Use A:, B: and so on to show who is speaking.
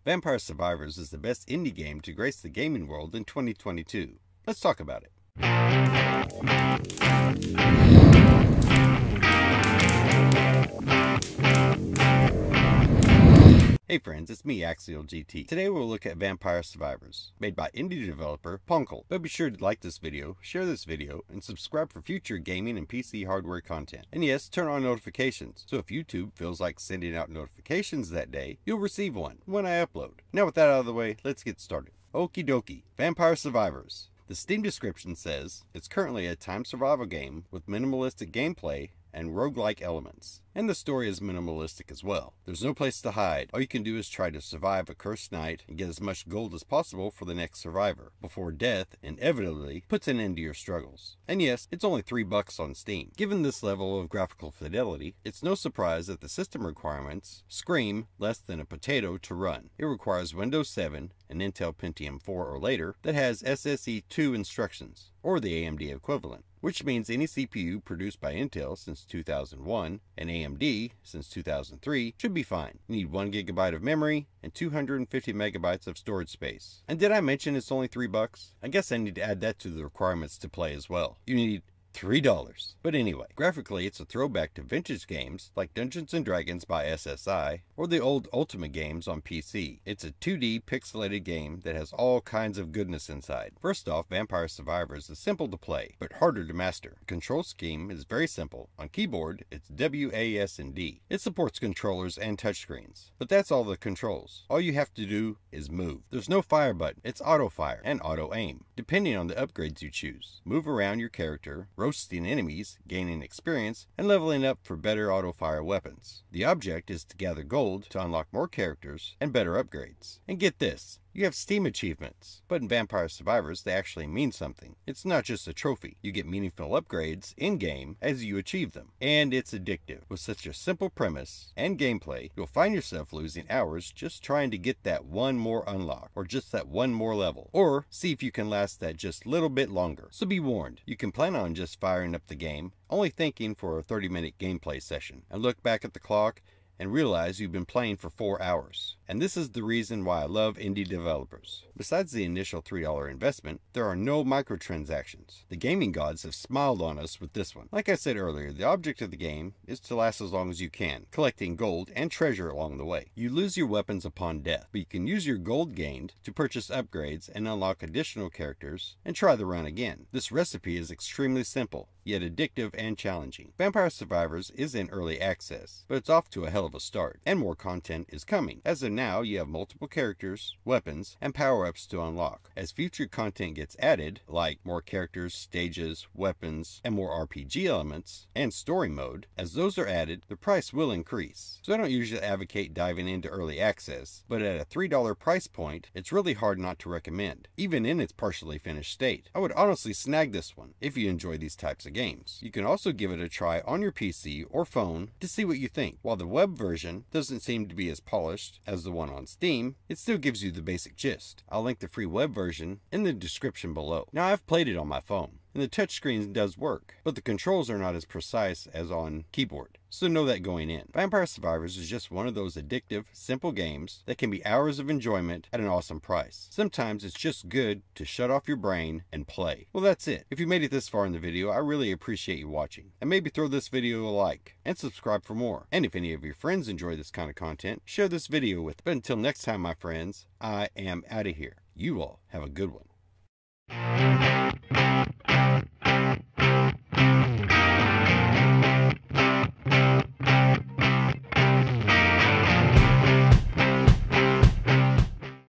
A: Vampire Survivors is the best indie game to grace the gaming world in 2022. Let's talk about it. Hey friends, it's me, Axial GT. Today we'll look at Vampire Survivors, made by indie developer Punkle. But be sure to like this video, share this video, and subscribe for future gaming and PC hardware content. And yes, turn on notifications, so if YouTube feels like sending out notifications that day, you'll receive one when I upload. Now with that out of the way, let's get started. Okie dokie, Vampire Survivors. The Steam description says, it's currently a time survival game with minimalistic gameplay and roguelike elements. And the story is minimalistic as well. There's no place to hide. All you can do is try to survive a cursed night and get as much gold as possible for the next survivor, before death inevitably puts an end to your struggles. And yes, it's only $3 on Steam. Given this level of graphical fidelity, it's no surprise that the system requirements scream less than a potato to run. It requires Windows 7, an Intel Pentium 4 or later, that has SSE2 instructions, or the AMD equivalent, which means any CPU produced by Intel since 2001 and AMD since 2003 should be fine. You need 1 GB of memory and 250 megabytes of storage space. And did I mention it's only $3? I guess I need to add that to the requirements to play as well. You need $3. But anyway, graphically it's a throwback to vintage games like Dungeons & Dragons by SSI or the old Ultimate games on PC. It's a 2D pixelated game that has all kinds of goodness inside. First off, Vampire Survivors is simple to play, but harder to master. The control scheme is very simple. On keyboard, it's WASD. It supports controllers and touchscreens, but that's all the controls. All you have to do is move. There's no fire button. It's auto fire and auto aim, depending on the upgrades you choose. Move around your character, roasting enemies, gaining experience, and leveling up for better auto-fire weapons. The object is to gather gold to unlock more characters and better upgrades. And get this, you have Steam achievements, but in Vampire Survivors they actually mean something. It's not just a trophy. You get meaningful upgrades in-game as you achieve them. And it's addictive. With such a simple premise and gameplay, you'll find yourself losing hours just trying to get that one more unlock, or just that one more level, or see if you can last that just a little bit longer. So be warned, you can plan on just firing up the game, only thinking for a 30-minute gameplay session, and look back at the clock and realize you've been playing for 4 hours. And this is the reason why I love indie developers. Besides the initial $3 investment, there are no microtransactions. The gaming gods have smiled on us with this one. Like I said earlier, the object of the game is to last as long as you can, collecting gold and treasure along the way. You lose your weapons upon death, but you can use your gold gained to purchase upgrades and unlock additional characters and try the run again. This recipe is extremely simple, yet addictive and challenging. Vampire Survivors is in early access, but it's off to a hell of a start, and more content is coming. As of now, you have multiple characters, weapons, and power-ups to unlock. As future content gets added, like more characters, stages, weapons, and more RPG elements, and story mode, as those are added, the price will increase. So I don't usually advocate diving into early access, but at a $3 price point, it's really hard not to recommend, even in its partially finished state. I would honestly snag this one if you enjoy these types of games. You can also give it a try on your PC or phone to see what you think. While the web version doesn't seem to be as polished as the one on Steam, it still gives you the basic gist. I'll link the free web version in the description below. Now I've played it on my phone, and the touchscreen does work, but the controls are not as precise as on keyboard, so know that going in. Vampire Survivors is just one of those addictive, simple games that can be hours of enjoyment at an awesome price. Sometimes it's just good to shut off your brain and play. Well, that's it. If you made it this far in the video, I really appreciate you watching, and maybe throw this video a like and subscribe for more. And if any of your friends enjoy this kind of content, share this video with them. But until next time, my friends, I am out of here. You all have a good one.